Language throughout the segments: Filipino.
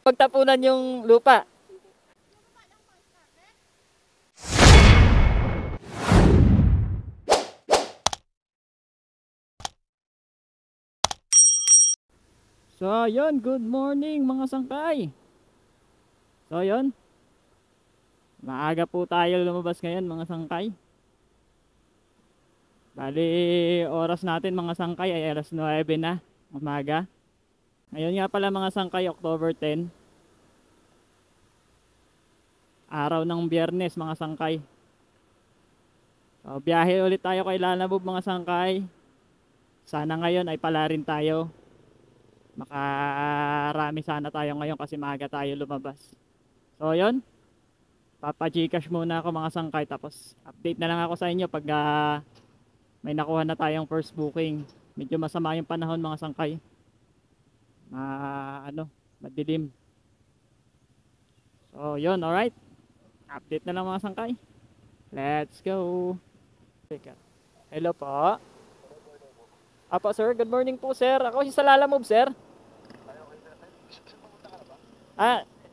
mapagtapunan yung lupa. So yun, good morning mga sangkay. So yun, maaga po tayo lumabas ngayon mga sangkay. Bali, oras natin mga sangkay ay alas 9 na umaga. Ngayon nga pala mga sangkay, October 10, araw ng Biyernes mga sangkay. So biyahe ulit tayo kay Lalabog mga sangkay. Sana ngayon ay pala rin tayo. Makarami sana tayo ngayon kasi maaga tayo lumabas. So yun, papa-Gcash muna ako mga sangkay, tapos update na lang ako sa inyo pag may nakuha na tayong first booking. Medyo masama yung panahon mga sangkay. Madilim. So yun, alright. Update na lang mga sangkay. Let's go. Teka. Hello po. Apo sir, good morning po sir. Ako si Salalamove sir.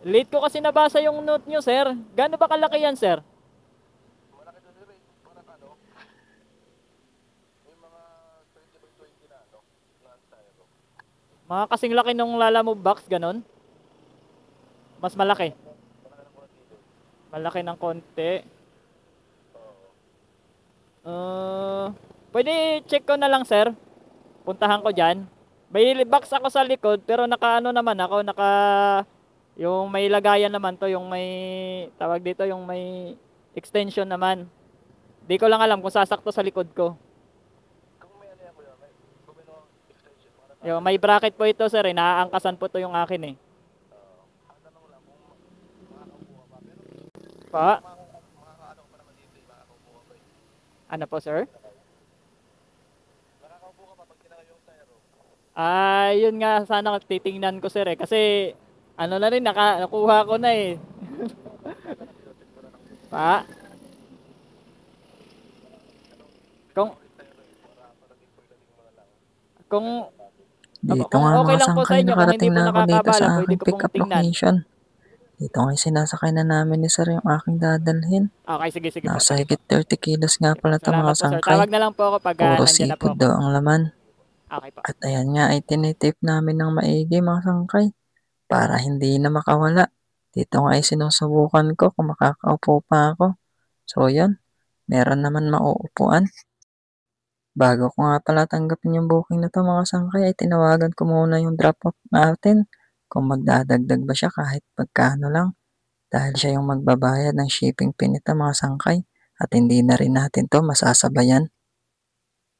Late ko kasi nabasa yung note nyo sir. Gaano ba kalaki yan sir? Mga kasing laki nung Lalamove box, ganon? Mas malaki? Malaki ng konti. Pwede check ko na lang sir. Puntahan ko dyan. May box ako sa likod pero naman ako, yung may lagayan naman to, yung may tawag dito, yung may extension naman. Di ko lang alam kung sasakto sa likod ko. Yung may bracket po ito sir, naaangkasan po to yung akin eh. Pa? Ano po sir? Yun nga sana titingnan ko sir eh. Kasi ano na rin, nakuha ko na eh. Pa? Kung Dito nga okay mga lang po sa sangkay, inyo, kung hindi nakarating po na ako dito nakakabala, sa pwede aking ko pong pick-up tingnan. location. Dito nga sinasakay na namin ni sir yung aking dadalhin. Okay, sige po, Nasa sige po. higit 30 kilos nga Sige po. pala ito mga Salamat po sir. sangkay. Tawag na lang po ako pag Puro nandyan na po seafood ako. daw ang laman. Okay po. At ayan nga ay tinitip namin ng maigi mga sangkay para hindi na makawala. Dito nga ay sinusubukan ko kung makakaupo pa ako. So yan, meron naman mauupuan. Bago ko nga pala tanggapin yung booking na to mga sangkay ay tinawagan ko muna yung drop-off natin kung magdadagdag ba siya kahit pagkano lang dahil siya yung magbabayad ng shipping fee nito mga sangkay at hindi na rin natin to masasabayan.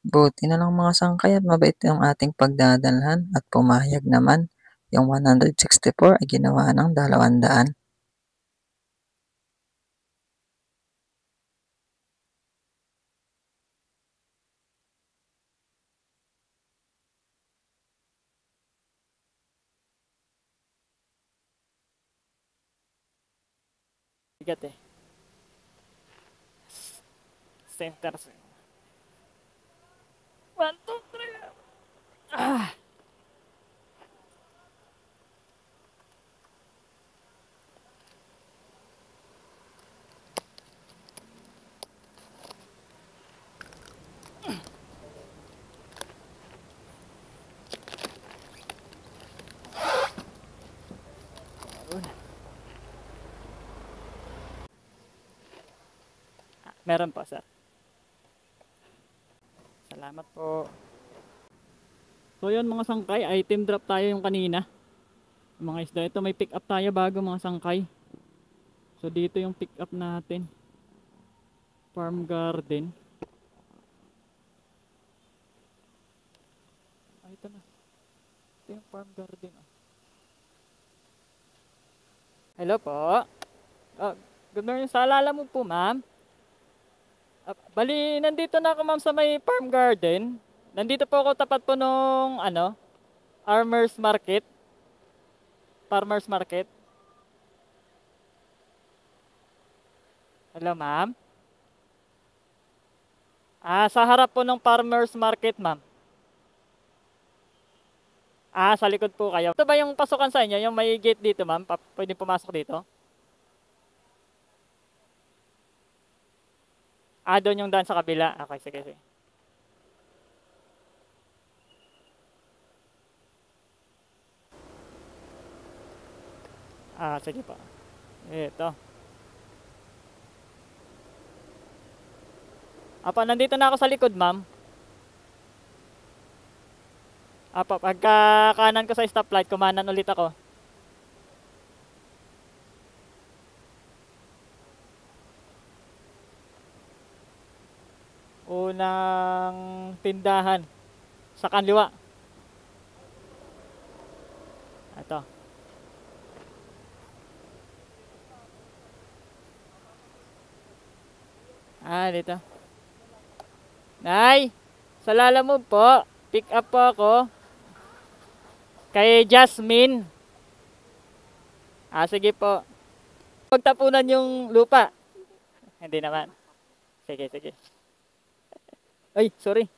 Buti na lang mga sangkay at mabait yung ating pagdadalhan at pumayag naman. Yung 164 ay ginawa ng 200. Bigat eh. Center. 1, 2, 3. Ah! Meron po sir. Salamat po. So yun mga sangkay, item drop tayo yung kanina. Mga isda, ito may pick up tayo bago mga sangkay. So dito yung pick up natin. Farm Garden. Ito na. Ito yung Farm Garden. Hello po. Good morning. Sa Lalamove po ma'am. Bali, nandito na ako ma'am sa may Farm Garden. Nandito po ako tapat po nung Farmers Market. Farmers Market. Hello ma'am. Sa harap po ng Farmers Market ma'am. Ah, sa likod po kayo. Ito ba yung pasukan sa inyo? Yung may gate dito, ma'am? Pwede pumasok dito? Ah, doon yung daan sa kabila. Okay, sige, sige. Ah, sige po. Ito. Apa, nandito na ako sa likod, ma'am. Apa, pagka kanan ko sa stoplight, kumanan ulit ako. Unang tindahan sa kanliwa. Ito. Ah, dito. Nay, sa Lalamove po. Pick up po ako. Kay Jasmine. Ah, sige po. Pagtapunan yung lupa. Hindi naman. Sige, sige. Ay, sorry.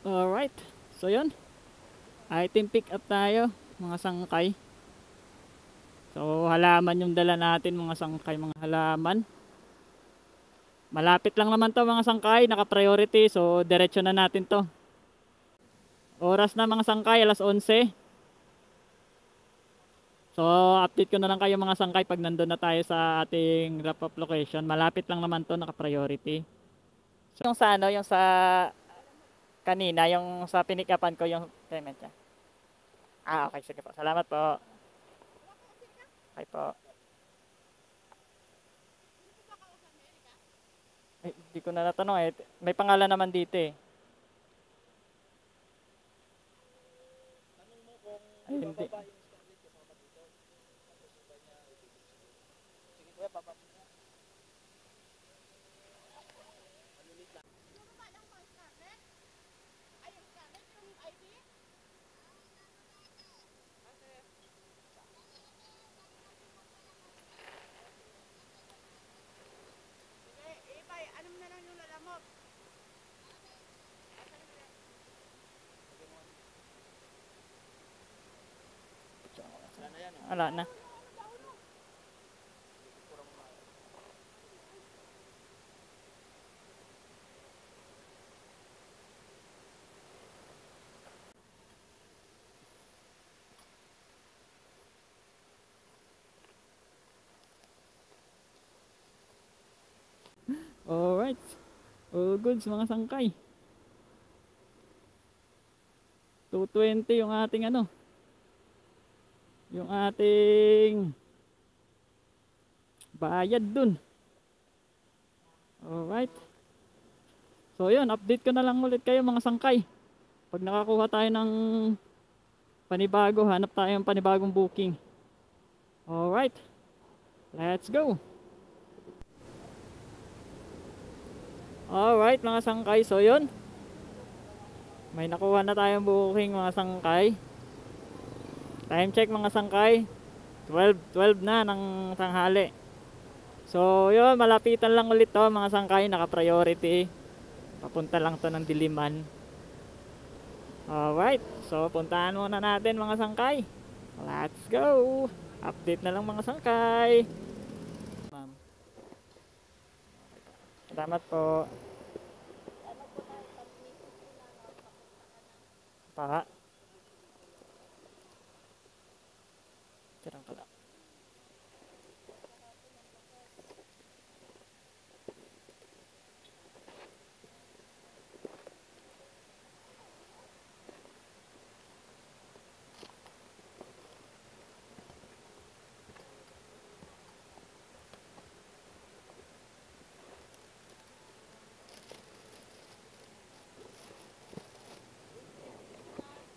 Alright. So, yun. Item pick up tayo. Mga sangkay. So, halaman yung dala natin. Mga sangkay, mga halaman. Malapit lang naman to mga sangkay. Naka-priority. So, diretso na natin to. Oras na mga sangkay. Alas 11. So, update ko na lang kayo mga sangkay pag nandun na tayo sa ating wrap-up location. Malapit lang naman to, naka-priority. So, yung sa ano, yung sa kanina, yung sa pinikapan ko, yung payment niya. Ah, okay, sige po. Salamat po. Okay po. Ay, hindi ko na natanong eh. May pangalan naman dito eh. Ay, hindi. Wala na. Alright. All goods mga sangkay. 220 yung ating ano. Yung ating bayad dun. Alright. So yun, update ko na lang ulit kayo mga sangkay. Pag nakakuha tayo ng panibago, hanap tayo ng panibagong booking. Alright. Let's go. Alright mga sangkay, so yun. May nakuha na tayong booking mga sangkay. Time check mga sangkay. 12 na ng tanghali. So yun, malapitan lang ulit to mga sangkay, naka-priority. Papunta lang to ng Diliman. Alright, so puntahan muna natin mga sangkay. Let's go. Update na lang mga sangkay. Ma'am. Salamat po. Pa. Tirang ka lang.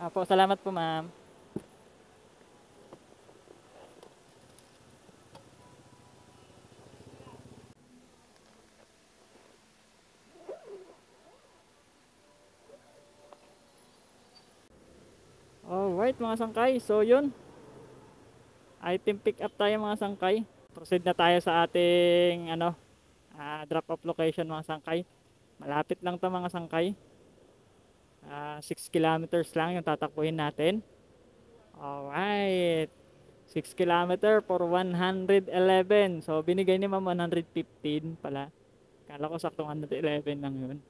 Apo, salamat po ma'am. Alright. Alright mga sangkay, so yun. Item pick up tayo mga sangkay. Proceed na tayo sa ating drop off location mga sangkay. Malapit lang to mga sangkay. 6 kilometers lang yung tatakbuhin natin. Alright. 6 kilometer for 111. So binigay ni ma'am 115 pala. Kala ko saktong 111 lang yun.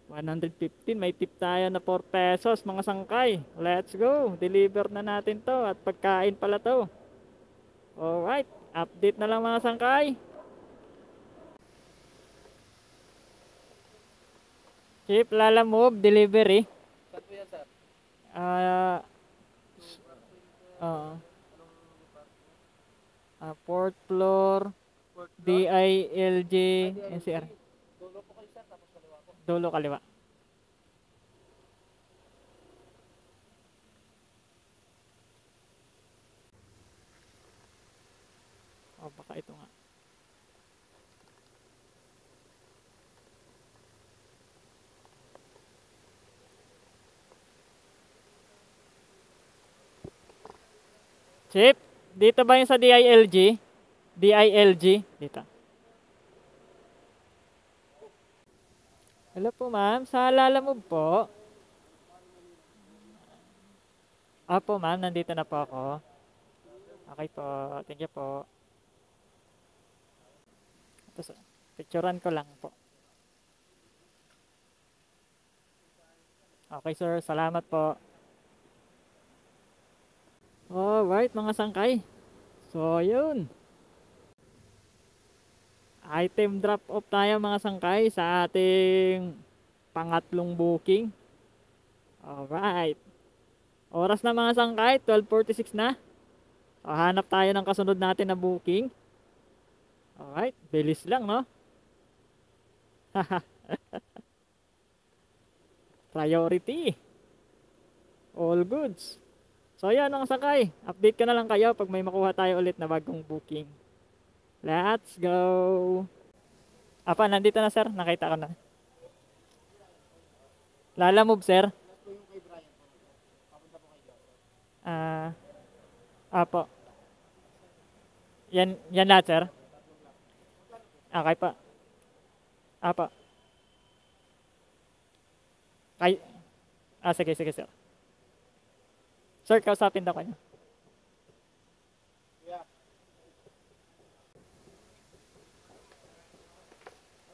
115, may tip tayo na 4 pesos mga sangkay. Let's go. Deliver na natin to at pagkain pala to. Alright, update na lang mga sangkay. Chip, Lala Move, delivery. Saan po yan, sir? Fourth floor, DILG, NCR. Dulo po kayo, sir, tapos kaliwa po. Dulo kaliwa. Baka ito nga. Chip, dito ba yung sa DILG? DILG, dito. Hello po ma'am, sa Lala Move po. Opo ma'am, nandito na po ako. Okay po, thank you po. Tapos, picturean ko lang po. Okay sir, salamat po. Alright mga sangkay. So yun. Item drop off tayo mga sangkay sa ating pangatlong booking. Alright. Oras na mga sangkay, 12:46 na. So, hanap tayo ng kasunod natin na booking. Alright, bilis lang no? Priority. All goods. So yan mga sakay, update ka na lang kayo pag may makuha tayo ulit na bagong booking. Let's go! Nandito na sir, nakita ko na. Lala Move sir. Apo. Yan lahat sir. Okay pa. Apo. Sige sir. Sir, kausapin daw kayo. Yeah.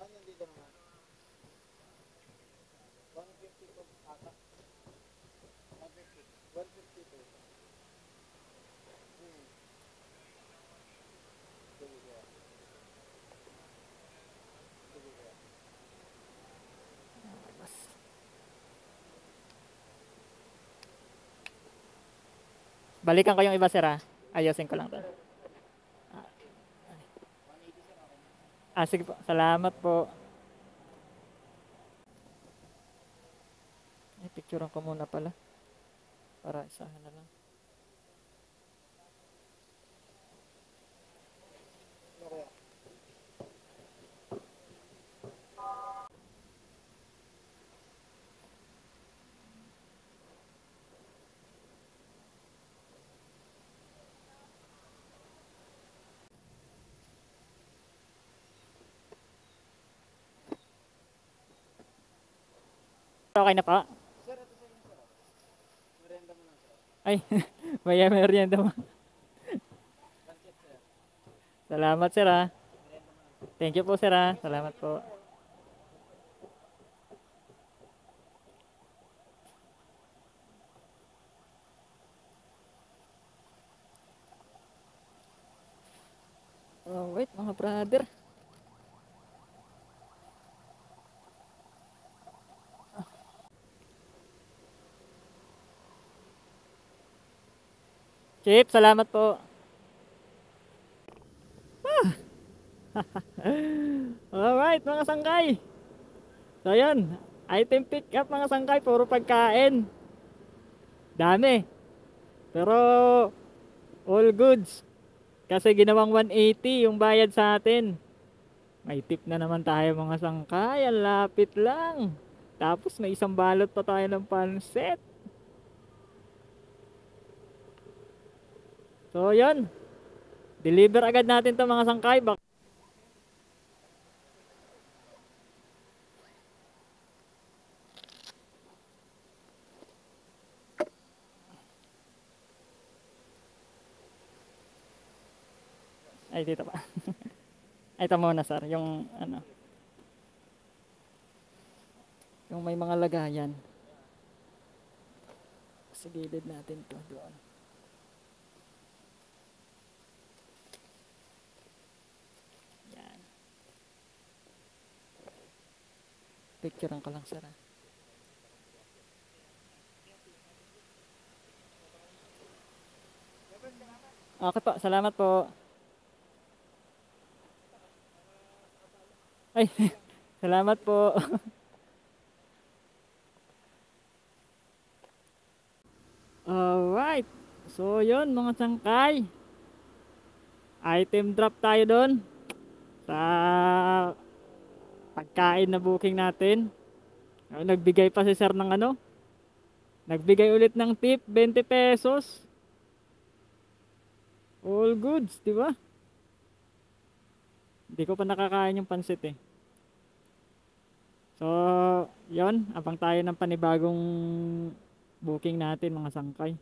Nandito naman. 150 po ata. 150 po. Balikan ko yung iba sir ha. Ayusin ko lang to. Sige po. Salamat po. Picturean ko muna pala. Para isahan na lang. Okay na pa? Sir, ito sa inyo, sir. Merienda mo lang, sir. Ay, may merienda mo. Pancit, sir. Salamat sir ha. Thank you po sir ha. Salamat po. Wait mga brother. Chip, salamat po. Alright mga sangkay. So yun, item pick up mga sangkay, puro pagkain. Dami. Pero all goods. Kasi ginawang 180 yung bayad sa atin. May tip na naman tayo mga sangkay, ang lapit lang. Tapos may isang balot pa tayo ng pansit. So, yun. Deliver agad natin to mga sangkay. Ay, dito pa. Ay, ito muna, sir. Yung, ano, yung may mga lagayan. Sa gilid natin to doon. Yan. Picturean ko lang, sir. Okay po, salamat po. Ay, salamat po. Alright. So, yun mga sangkay. Item drop tayo doon sa pagkain na booking natin. Nagbigay pa si sir ng ano? Nagbigay ulit ng tip, 20 pesos. All goods, di ba? Hindi ko pa nakakain yung pansit eh. So, yon, abang tayo ng panibagong booking natin mga sangkay.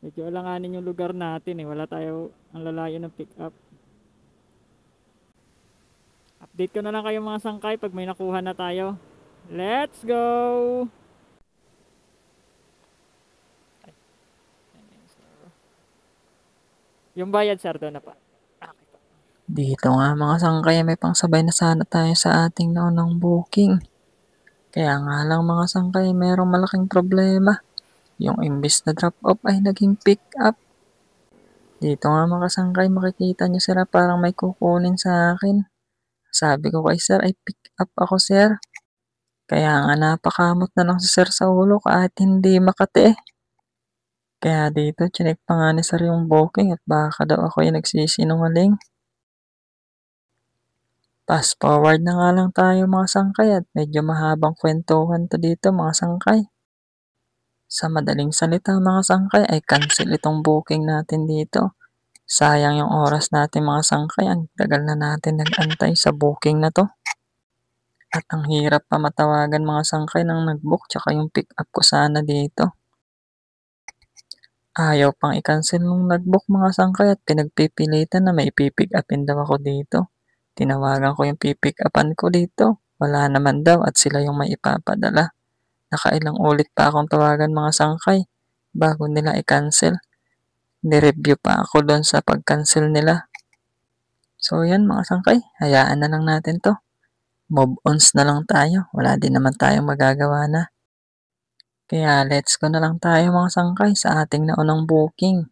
Medyo alanganin yung lugar natin eh. Wala tayo ang lalayo ng pick up. Update ko na lang kayo mga sangkay pag may nakuha na tayo. Let's go! Yung bayad sir doon na pa. Okay pa. Dito nga mga sangkay, may pangsabay na sana tayo sa ating naunang booking. Kaya nga lang mga sangkay, merong malaking problema. Yung imbis na drop off ay naging pick up. Dito nga mga sangkay, makikita nyo sila parang may kukunin sa akin. Sabi ko kay sir ay pick up ako sir. Kaya nga napakamot na lang si sir sa ulo kahit hindi makati. Kaya dito, chinek pa nga ni sir yung booking at baka daw ako yung nagsisinungaling. Fast forward na nga lang tayo mga sangkay at medyo mahabang kwentuhan to dito mga sangkay. Sa madaling salita mga sangkay ay cancel itong booking natin dito. Sayang yung oras natin mga sangkay, ang tagal na natin nag-antay sa booking na to. At ang hirap pa matawagan mga sangkay ng nag-book tsaka yung pick up ko sana dito. Ayaw pang i-cancel nung nag-book mga sangkay at pinagpipilitan na may pipick upin daw ako dito. Tinawagan ko yung pipick upan ko dito. Wala naman daw at sila yung may ipapadala. Nakailang ulit pa akong tawagan mga sangkay bago nila i-cancel. Nireview pa ako doon sa pag-cancel nila. So yan mga sangkay, hayaan na lang natin to. Move ons na lang tayo. Wala din naman tayong magagawa na. Kaya let's go na lang tayo mga sangkay sa ating naunang booking.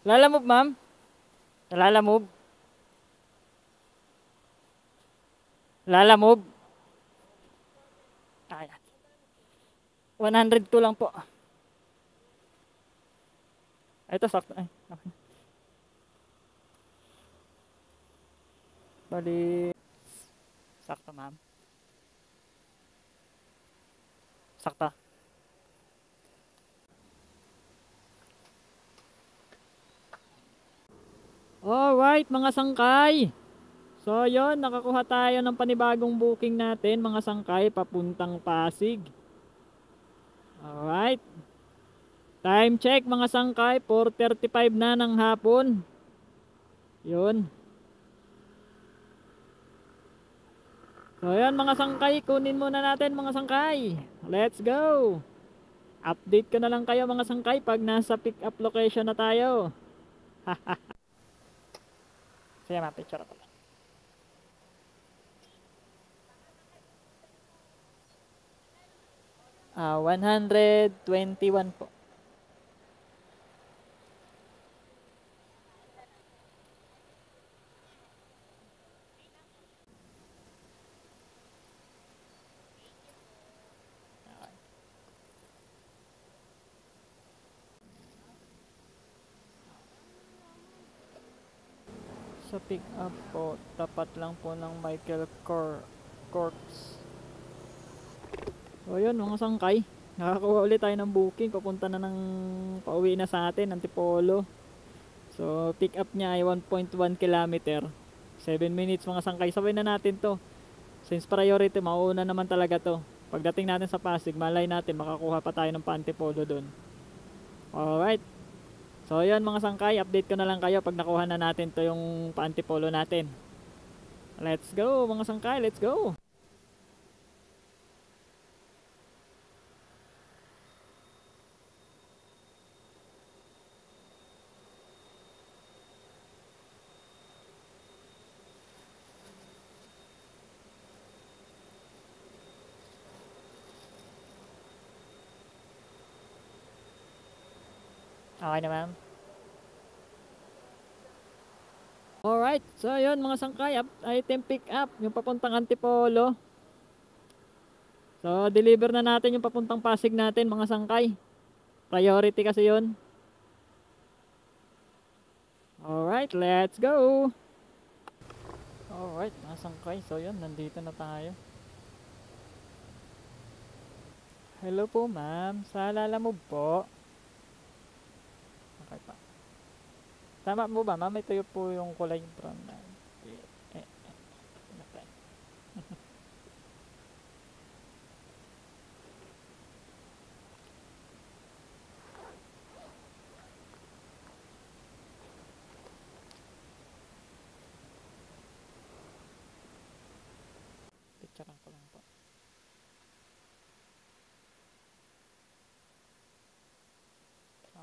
Lalamove ma'am? Lalamove? Lalamove? Ayan. 102 lang po. Ito sakto. Ay, okay. Bali, sakto ma'am. Sakto. Alright mga sangkay. So yon, nakakuha tayo ng panibagong booking natin mga sangkay papuntang Pasig. Alright. Time check mga sangkay, 4:35 na ng hapon. Yun. So yan mga sangkay, kunin muna natin mga sangkay. Let's go. Update ko na lang kayo mga sangkay pag nasa pick up location na tayo. Sige ma-picture ko lang. 121 po. Sa pick up po, tapat lang po ng Michael Courts. So yun mga sangkay, nakakuha ulit tayo ng booking, papunta na ng pauwi na sa atin, Antipolo. So pick up niya ay 1.1 kilometer, 7 minutes mga sangkay. Sabay na natin to, since priority mauuna naman talaga to. Pagdating natin sa Pasig, malay natin makakuha pa tayo ng pa-Antipolo dun. Alright, so yun mga sangkay, update ko na lang kayo pag nakuha na natin to yung pa-Antipolo natin. Let's go mga sangkay, let's go. Okay na ma'am. Alright, so yun mga sangkay, item pick up, yung papuntang Antipolo. So deliver na natin yung papuntang Pasig natin mga sangkay. Priority kasi yun. Alright, let's go. Alright mga sangkay, so yun, nandito na tayo. Hello po ma'am, sa Lalamove po. Okay pa. Tama mo ba ma'am? Ito yung po yung kulay brown na. Okay. Picturean ko lang po.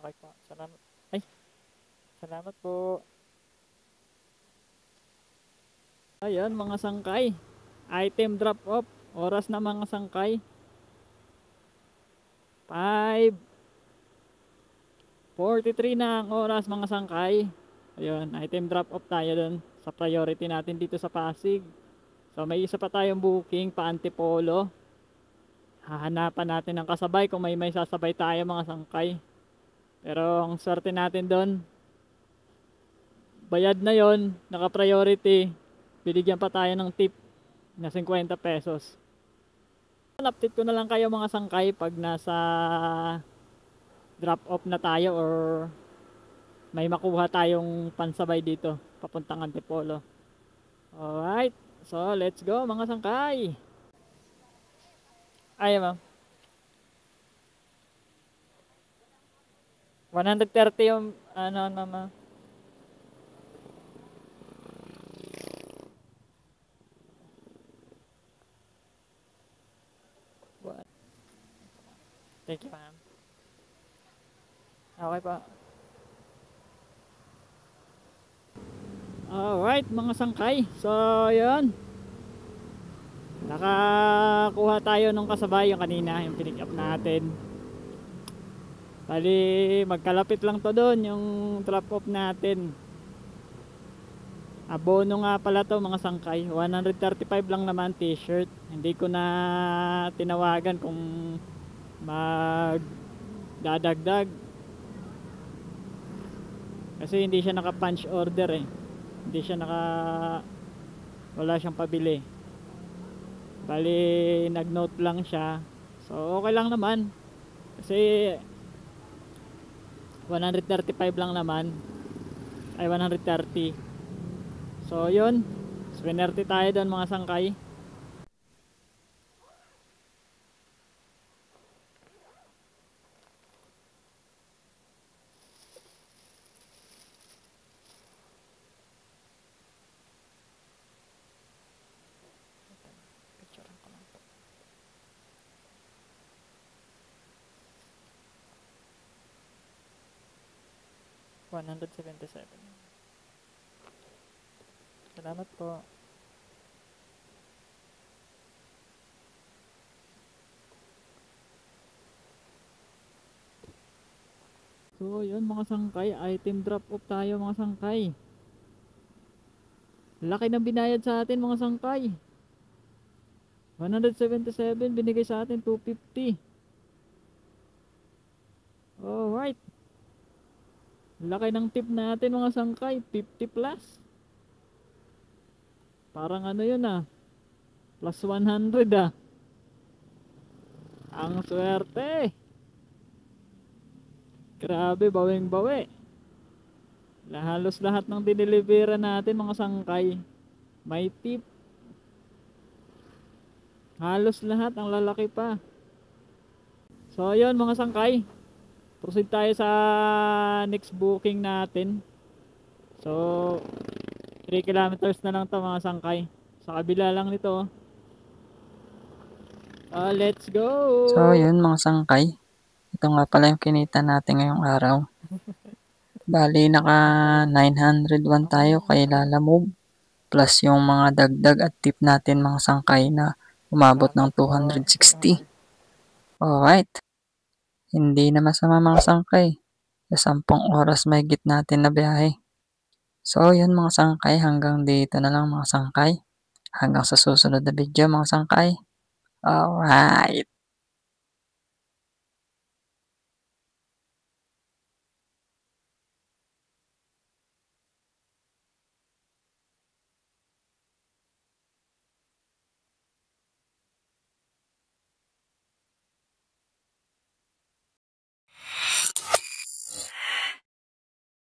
Okay po. Salamat. Ay, salamat po. Ayun mga sangkay. Item drop off. Oras na mga sangkay. 5:43 na ang oras mga sangkay. Ayun, item drop off tayo dun sa priority natin dito sa Pasig. So may isa pa tayong booking pa Antipolo. Hahanapan natin ng kasabay kung may sasabay tayo mga sangkay. Pero ang swerte natin doon, bayad na yon, naka-priority, binigyan pa tayo ng tip na 50 pesos. Update ko na lang kayo mga sangkay pag nasa drop off na tayo or may makuha tayong pansabay dito papuntang Antipolo. Alright, so let's go mga sangkay. Ay ma'am, 130 yung ano ma'am. Thank you ma'am. Okay pa. Alright mga sangkay, so yun, nakakuha tayo nung kasabay yung kanina, yung pinick up natin. Bali magkalapit lang to doon yung drop off natin. Abono nga pala to mga sangkay, 135 lang naman t-shirt. Hindi ko na tinawagan kung magdadagdag kasi hindi siya naka punch order eh, hindi siya wala siyang pabili. Bali nag note lang siya, so okay lang naman kasi 135 lang naman, ay 130. So yun, swinerte tayo doon mga sangkay. Picturean ko lang po. $177. Salamat po. So yun mga sangkay, item drop off tayo mga sangkay. Laki ng binayad sa atin mga sangkay. 177, binigay sa atin 250. Alright. Laki ng tip natin mga sangkay, 50 plus. Parang ano yun ah. Plus 100 ah. Ang swerte. Grabe, bawing-bawi. Halos lahat ng dinilibera natin mga sangkay. May tip. Halos lahat, ang lalaki pa. So yun mga sangkay. Proceed tayo sa next booking natin. So 3 kilometers na lang to mga sangkay. Sa kabila lang nito. Let's go! So yun mga sangkay. Ito nga pala yung kinita natin ngayong araw. Bali naka 901 tayo kay Lala Move. Plus yung mga dagdag at tip natin mga sangkay na umabot ng 260. Alright. Hindi na masama mga sangkay. Sa 10 oras may git natin na biyahe. So yun mga sangkay, hanggang dito na lang mga sangkay. Hanggang sa susunod na video mga sangkay. Alright.